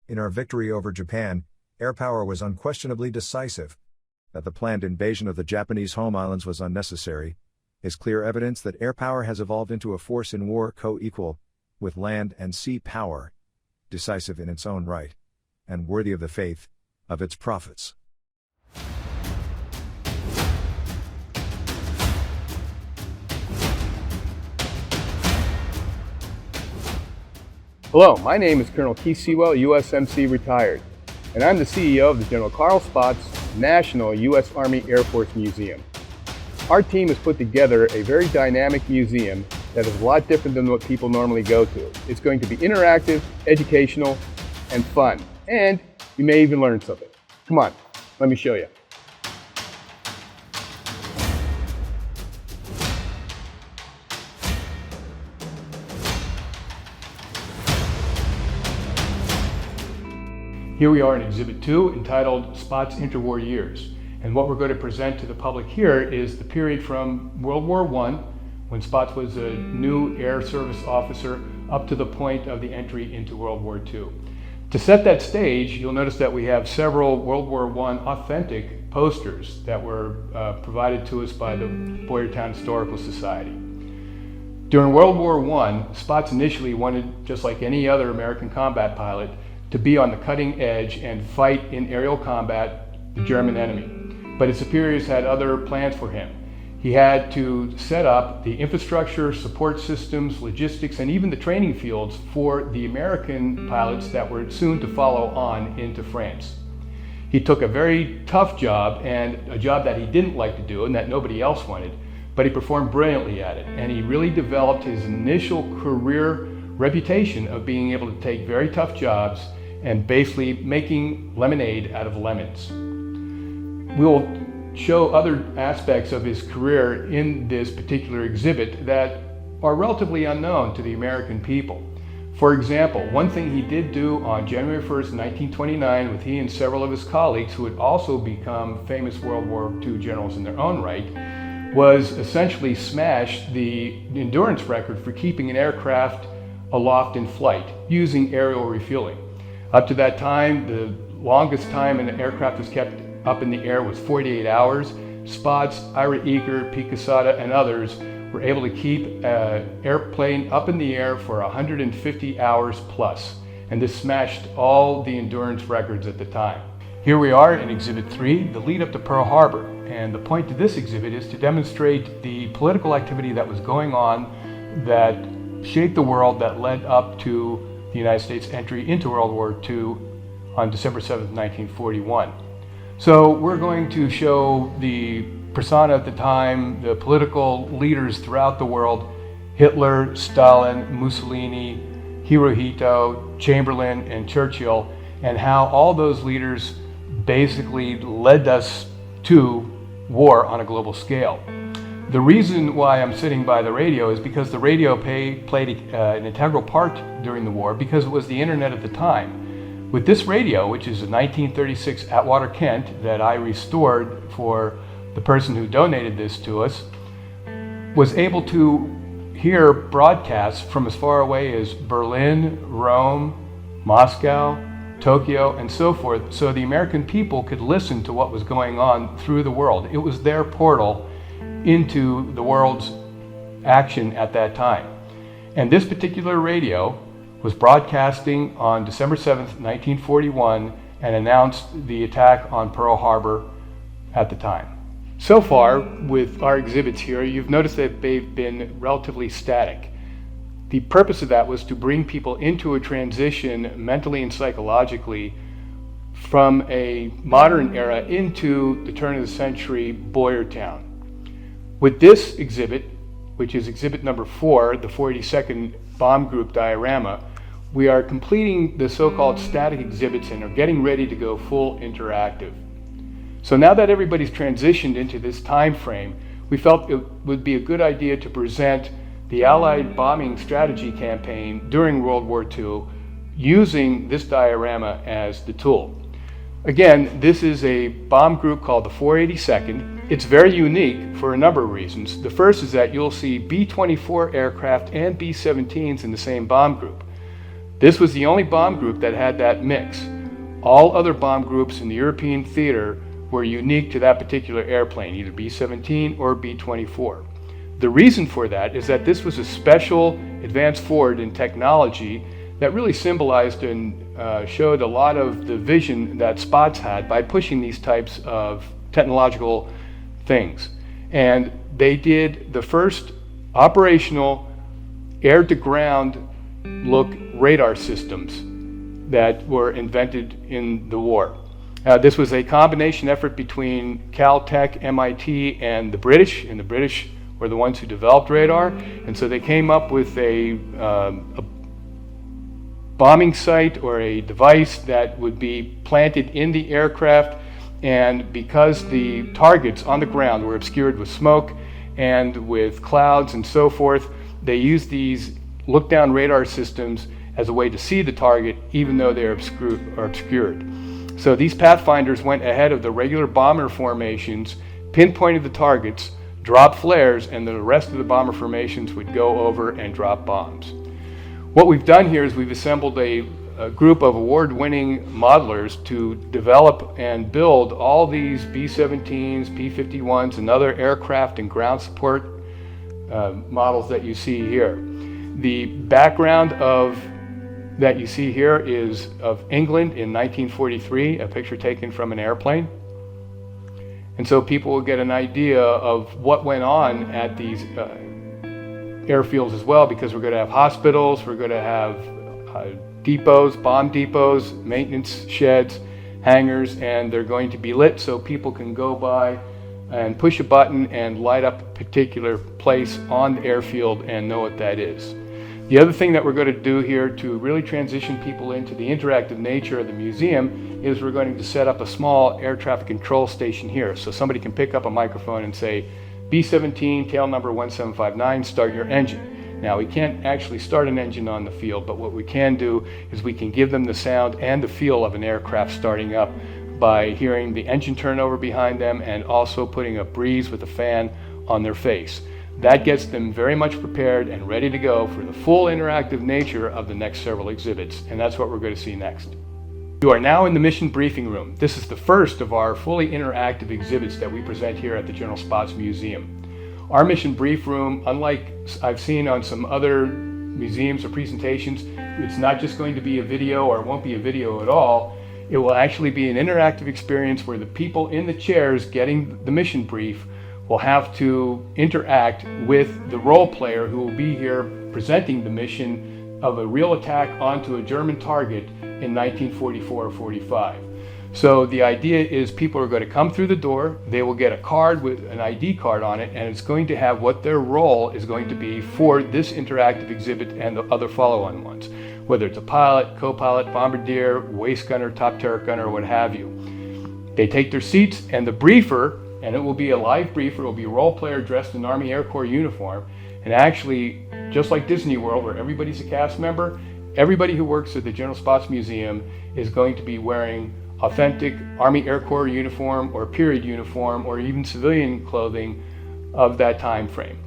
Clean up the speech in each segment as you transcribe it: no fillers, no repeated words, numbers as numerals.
In our victory over Japan, air power was unquestionably decisive. That the planned invasion of the Japanese home islands was unnecessary is clear evidence that air power has evolved into a force in war co-equal with land and sea power, decisive in its own right, and worthy of the faith of its prophets. Hello, my name is Colonel Keith Sewell, USMC retired, and I'm the CEO of the General Carl Spaatz National U.S. Army Air Force Museum. Our team has put together a very dynamic museum that is a lot different than what people normally go to. It's going to be interactive, educational, and fun, and you may even learn something. Come on, let me show you. Here we are in Exhibit 2, entitled Spaatz Interwar Years. And what we're going to present to the public here is the period from World War I, when Spaatz was a new air service officer, up to the point of the entry into World War II. To set that stage, you'll notice that we have several World War I authentic posters that were provided to us by the Boyertown Historical Society. During World War I, Spaatz initially wanted, just like any other American combat pilot, to be on the cutting edge and fight in aerial combat the German enemy. But his superiors had other plans for him. He had to set up the infrastructure, support systems, logistics, and even the training fields for the American pilots that were soon to follow on into France. He took a very tough job, and a job that he didn't like to do and that nobody else wanted, but he performed brilliantly at it, and he really developed his initial career reputation of being able to take very tough jobs and basically making lemonade out of lemons. We'll show other aspects of his career in this particular exhibit that are relatively unknown to the American people. For example, one thing he did do on January 1st, 1929, with he and several of his colleagues who had also become famous World War II generals in their own right, was essentially smash the endurance record for keeping an aircraft aloft in flight using aerial refueling. Up to that time, the longest time an aircraft was kept up in the air was 48 hours. Spaatz, Ira Eaker, Pete Casada, and others were able to keep an airplane up in the air for 150 hours plus. And this smashed all the endurance records at the time. Here we are in Exhibit 3, the lead up to Pearl Harbor. And the point of this exhibit is to demonstrate the political activity that was going on that shaped the world that led up to the United States entry into World War II on December 7th, 1941. So we're going to show the persona at the time, the political leaders throughout the world, Hitler, Stalin, Mussolini, Hirohito, Chamberlain, and Churchill, and how all those leaders basically led us to war on a global scale. The reason why I'm sitting by the radio is because the radio played an integral part during the war because it was the internet at the time. With this radio, which is a 1936 Atwater Kent that I restored for the person who donated this to us, was able to hear broadcasts from as far away as Berlin, Rome, Moscow, Tokyo, and so forth, so the American people could listen to what was going on through the world. It was their portal into the world's action at that time. And this particular radio was broadcasting on December 7th, 1941, and announced the attack on Pearl Harbor at the time. So far, with our exhibits here, you've noticed that they've been relatively static. The purpose of that was to bring people into a transition mentally and psychologically from a modern era into the turn of the century Boyertown. With this exhibit, which is exhibit number 4, the 482nd Bomb Group diorama, we are completing the so-called static exhibits and are getting ready to go full interactive. So now that everybody's transitioned into this time frame, we felt it would be a good idea to present the Allied bombing strategy campaign during World War II using this diorama as the tool. Again, this is a bomb group called the 482nd. It's very unique for a number of reasons. The first is that you'll see B-24 aircraft and B-17s in the same bomb group. This was the only bomb group that had that mix. All other bomb groups in the European theater were unique to that particular airplane, either B-17 or B-24. The reason for that is that this was a special advance forward in technology that really symbolized and showed a lot of the vision that Spaatz had by pushing these types of technological things. And they did the first operational air-to-ground look radar systems that were invented in the war. This was a combination effort between Caltech, MIT, and the British, and the British were the ones who developed radar, and so they came up with a bombing site or a device that would be planted in the aircraft, and because the targets on the ground were obscured with smoke and with clouds and so forth, they used these look-down radar systems as a way to see the target even though they're obscured. So these pathfinders went ahead of the regular bomber formations, pinpointed the targets, dropped flares, and the rest of the bomber formations would go over and drop bombs. What we've done here is we've assembled a group of award-winning modelers to develop and build all these B-17s, P-51s, and other aircraft and ground support models that you see here. The background that you see here is of England in 1943, a picture taken from an airplane. And so people will get an idea of what went on at these airfields as well, because we're going to have hospitals, we're going to have depots, bomb depots, maintenance sheds, hangars, and they're going to be lit so people can go by and push a button and light up a particular place on the airfield and know what that is. The other thing that we're going to do here to really transition people into the interactive nature of the museum is we're going to set up a small air traffic control station here. So somebody can pick up a microphone and say, B-17, tail number 1759, start your engine. Now we can't actually start an engine on the field, but what we can do is we can give them the sound and the feel of an aircraft starting up by hearing the engine turnover behind them and also putting a breeze with a fan on their face. That gets them very much prepared and ready to go for the full interactive nature of the next several exhibits, and that's what we're going to see next. You are now in the mission briefing room. This is the first of our fully interactive exhibits that we present here at the General Spaatz Museum. Our mission brief room, unlike I've seen on some other museums or presentations, it's not just going to be a video, or it won't be a video at all. It will actually be an interactive experience where the people in the chairs getting the mission brief will have to interact with the role player who will be here presenting the mission of a real attack onto a German target in 1944 or 45. So the idea is people are going to come through the door, they will get a card with an ID card on it, and it's going to have what their role is going to be for this interactive exhibit and the other follow-on ones, whether it's a pilot, co-pilot, bombardier, waist gunner, top turret gunner, what have you. They take their seats, and the briefer, and it will be a live briefer, it will be a role player dressed in Army Air Corps uniform, and actually, just like Disney World where everybody's a cast member, everybody who works at the General Spaatz Museum is going to be wearing authentic Army Air Corps uniform or period uniform or even civilian clothing of that time frame.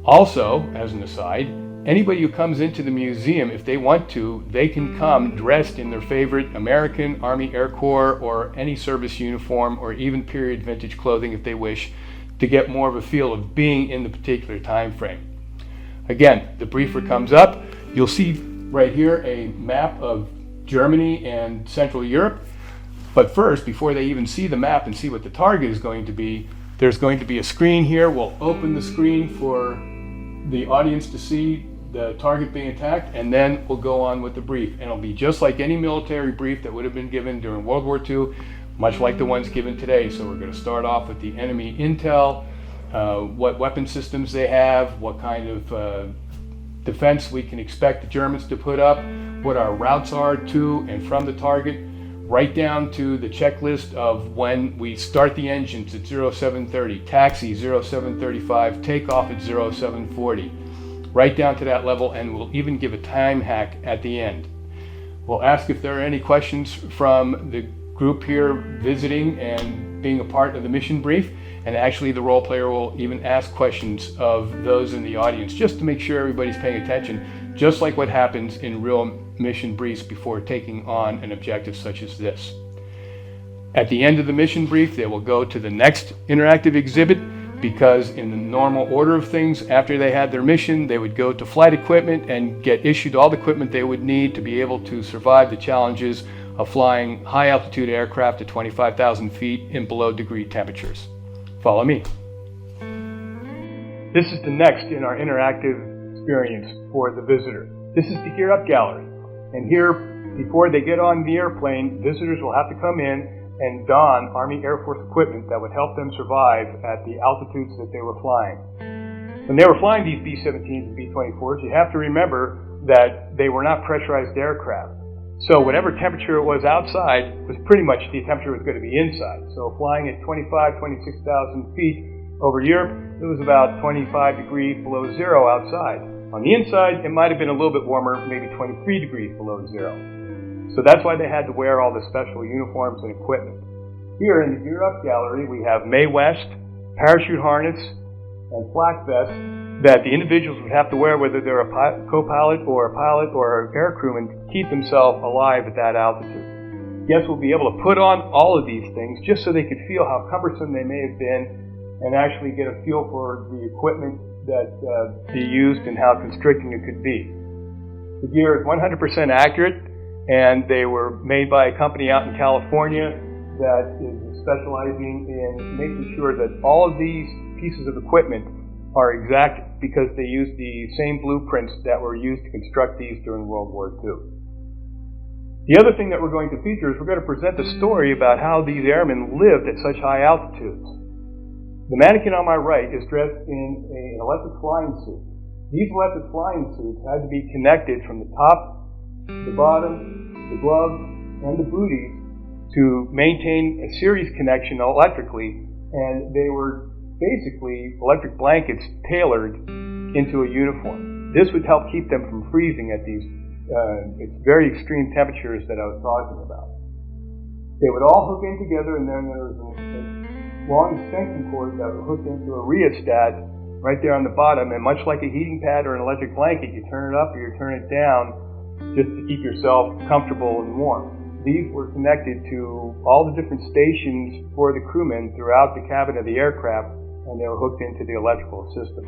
Also, as an aside, anybody who comes into the museum, if they want to, they can come dressed in their favorite American Army Air Corps or any service uniform or even period vintage clothing if they wish, to get more of a feel of being in the particular time frame. Again, the briefer comes up. You'll see right here a map of Germany and Central Europe. But first, before they even see the map and see what the target is going to be, there's going to be a screen here. We'll open the screen for the audience to see the target being attacked, and then we'll go on with the brief. And it'll be just like any military brief that would have been given during World War II, much like the ones given today. So we're going to start off with the enemy intel, what weapon systems they have, what kind of defense we can expect the Germans to put up, what our routes are to and from the target, right down to the checklist of when we start the engines at 0730, taxi 0735, takeoff at 0740, right down to that level, and we'll even give a time hack at the end. We'll ask if there are any questions from the group here visiting and being a part of the mission brief, and actually the role player will even ask questions of those in the audience just to make sure everybody's paying attention, just like what happens in real mission briefs before taking on an objective such as this. At the end of the mission brief, they will go to the next interactive exhibit, because in the normal order of things, after they had their mission, they would go to flight equipment and get issued all the equipment they would need to be able to survive the challenges of flying high altitude aircraft at 25,000 feet in below degree temperatures. Follow me. This is the next in our interactive experience for the visitor. This is the Gear Up Gallery. And here, before they get on the airplane, visitors will have to come in and don Army Air Force equipment that would help them survive at the altitudes that they were flying. When they were flying these B-17s and B-24s, you have to remember that they were not pressurized aircraft. So whatever temperature it was outside was pretty much the temperature was going to be inside. So flying at 26,000 feet over Europe, it was about 25 degrees below zero outside. On the inside, it might have been a little bit warmer, maybe 23 degrees below zero. So that's why they had to wear all the special uniforms and equipment. Here in the Gear Up Gallery, we have Mae West, parachute harness, and flak vest that the individuals would have to wear whether they're a co-pilot or a pilot or an air crewman to keep themselves alive at that altitude. Guests will be able to put on all of these things just so they could feel how cumbersome they may have been and actually get a feel for the equipment that they used and how constricting it could be. The gear is 100% accurate, and they were made by a company out in California that is specializing in making sure that all of these pieces of equipment are exact because they use the same blueprints that were used to construct these during World War II. The other thing that we're going to feature is we're going to present the story about how these airmen lived at such high altitudes. The mannequin on my right is dressed in an electric flying suit. These electric flying suits had to be connected from the top, the bottom, the gloves, and the booties to maintain a series connection electrically, and they were basically electric blankets tailored into a uniform. This would help keep them from freezing at these very extreme temperatures that I was talking about. They would all hook in together, and then there was a long extension cord that would hook into a rheostat right there on the bottom, and much like a heating pad or an electric blanket, you turn it up or you turn it down just to keep yourself comfortable and warm. These were connected to all the different stations for the crewmen throughout the cabin of the aircraft, and they were hooked into the electrical system.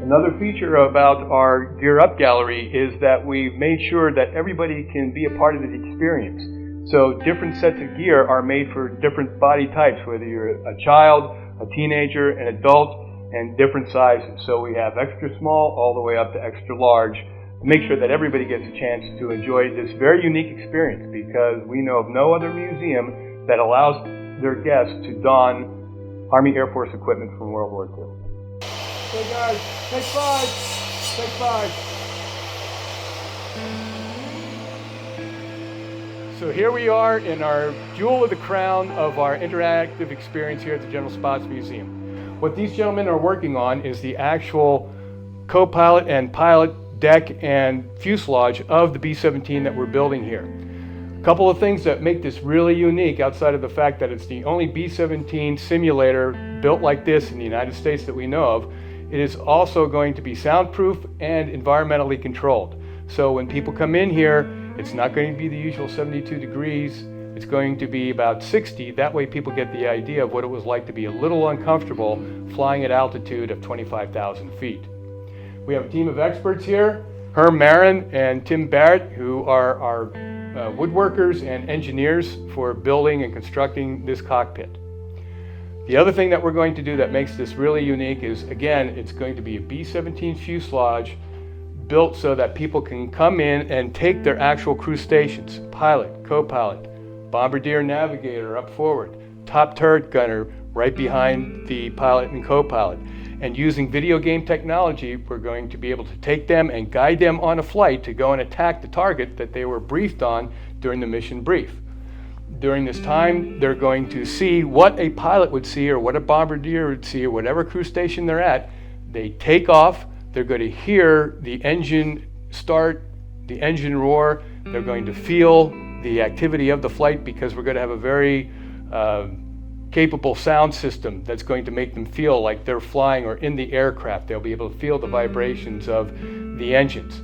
Another feature about our Gear Up Gallery is that we've made sure that everybody can be a part of the experience. So different sets of gear are made for different body types, whether you're a child, a teenager, an adult, and different sizes. So we have extra small all the way up to extra large. Make sure that everybody gets a chance to enjoy this very unique experience, because we know of no other museum that allows their guests to don Army Air Force equipment from World War II. Hey guys, take five. Take five. So here we are in our jewel of the crown of our interactive experience here at the General Spaatz Museum. What these gentlemen are working on is the actual co-pilot and pilot deck and fuselage of the B-17 that we're building here. A couple of things that make this really unique, outside of the fact that it's the only B-17 simulator built like this in the United States that we know of, it is also going to be soundproof and environmentally controlled. So when people come in here, it's not going to be the usual 72 degrees, it's going to be about 60. That way people get the idea of what it was like to be a little uncomfortable flying at altitude of 25,000 feet. We have a team of experts here, Herm Marin and Tim Barrett, who are our woodworkers and engineers for building and constructing this cockpit. The other thing that we're going to do that makes this really unique is, again, it's going to be a B-17 fuselage built so that people can come in and take their actual crew stations, pilot, co-pilot, bombardier navigator up forward, top turret gunner right behind the pilot and co-pilot. And using video game technology, we're going to be able to take them and guide them on a flight to go and attack the target that they were briefed on during the mission brief. During this time, they're going to see what a pilot would see or what a bombardier would see or whatever crew station they're at. They take off, they're going to hear the engine start, the engine roar, they're going to feel the activity of the flight, because we're going to have a very capable sound system that's going to make them feel like they're flying or in the aircraft. They'll be able to feel the vibrations of the engines.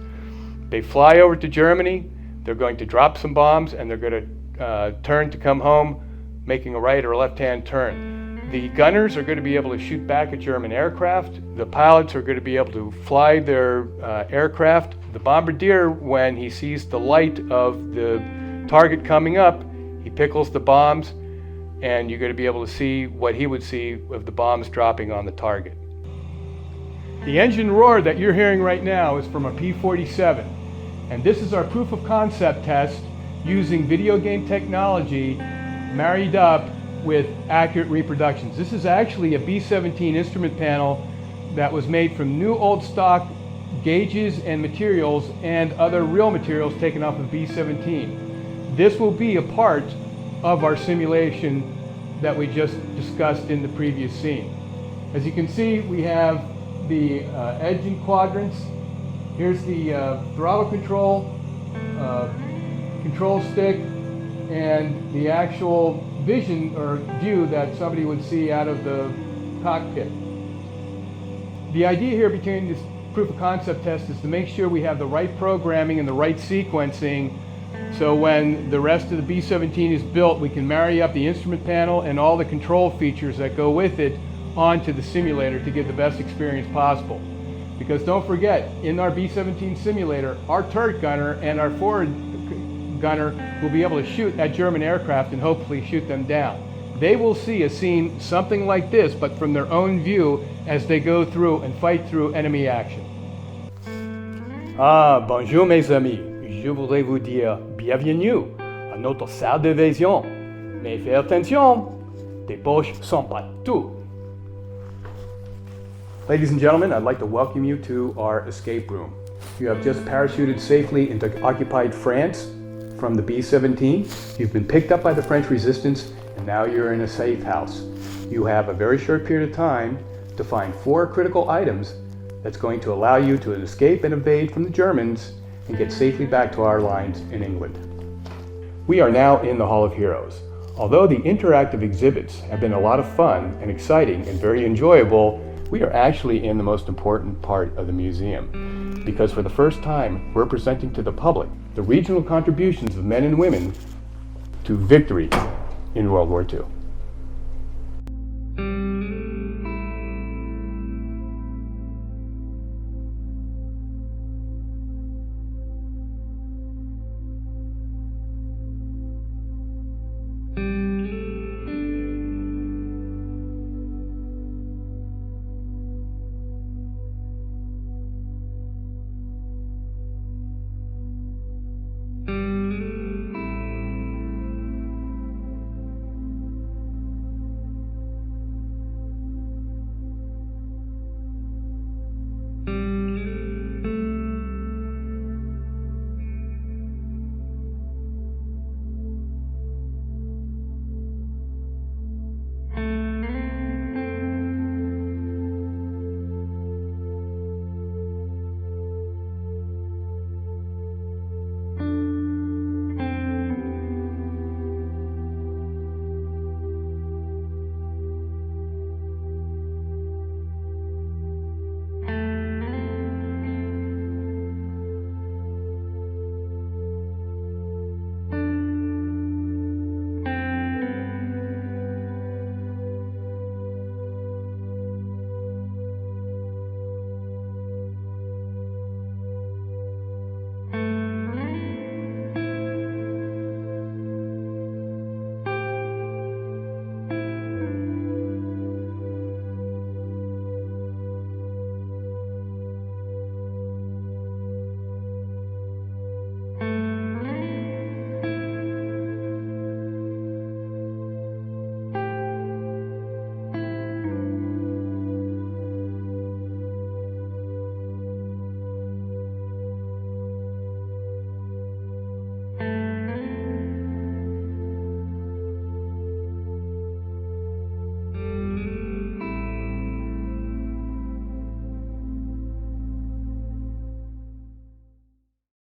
They fly over to Germany, they're going to drop some bombs, and they're going to turn to come home, making a right or a left-hand turn. The gunners are going to be able to shoot back at German aircraft. The pilots are going to be able to fly their aircraft. The bombardier, when he sees the light of the target coming up, he pickles the bombs, and you're going to be able to see what he would see of the bombs dropping on the target. The engine roar that you're hearing right now is from a P-47, and this is our proof of concept test using video game technology married up with accurate reproductions. This is actually a B-17 instrument panel that was made from new old stock gauges and materials and other real materials taken off of B-17. This will be a part of our simulation that we just discussed in the previous scene. As you can see, we have the engine quadrants. Here's the throttle control, control stick, and the actual vision or view that somebody would see out of the cockpit. The idea here between this proof of concept test is to make sure we have the right programming and the right sequencing, so when the rest of the B-17 is built, we can marry up the instrument panel and all the control features that go with it onto the simulator to get the best experience possible. Because don't forget, in our B-17 simulator, our turret gunner and our forward gunner will be able to shoot at German aircraft and hopefully shoot them down. They will see a scene something like this, but from their own view as they go through and fight through enemy action. Ah, bonjour mes amis. Je voudrais vous dire bienvenue à notre salle d'évasion. Mais faites attention, des poches sont partout. Ladies and gentlemen, I'd like to welcome you to our escape room. You have just parachuted safely into occupied France from the B-17. You've been picked up by the French resistance, and now you're in a safe house. You have a very short period of time to find 4 critical items that's going to allow you to escape and evade from the Germans and get safely back to our lines in England. We are now in the Hall of Heroes. Although the interactive exhibits have been a lot of fun and exciting and very enjoyable, we are actually in the most important part of the museum, because for the first time we're presenting to the public the regional contributions of men and women to victory in World War II.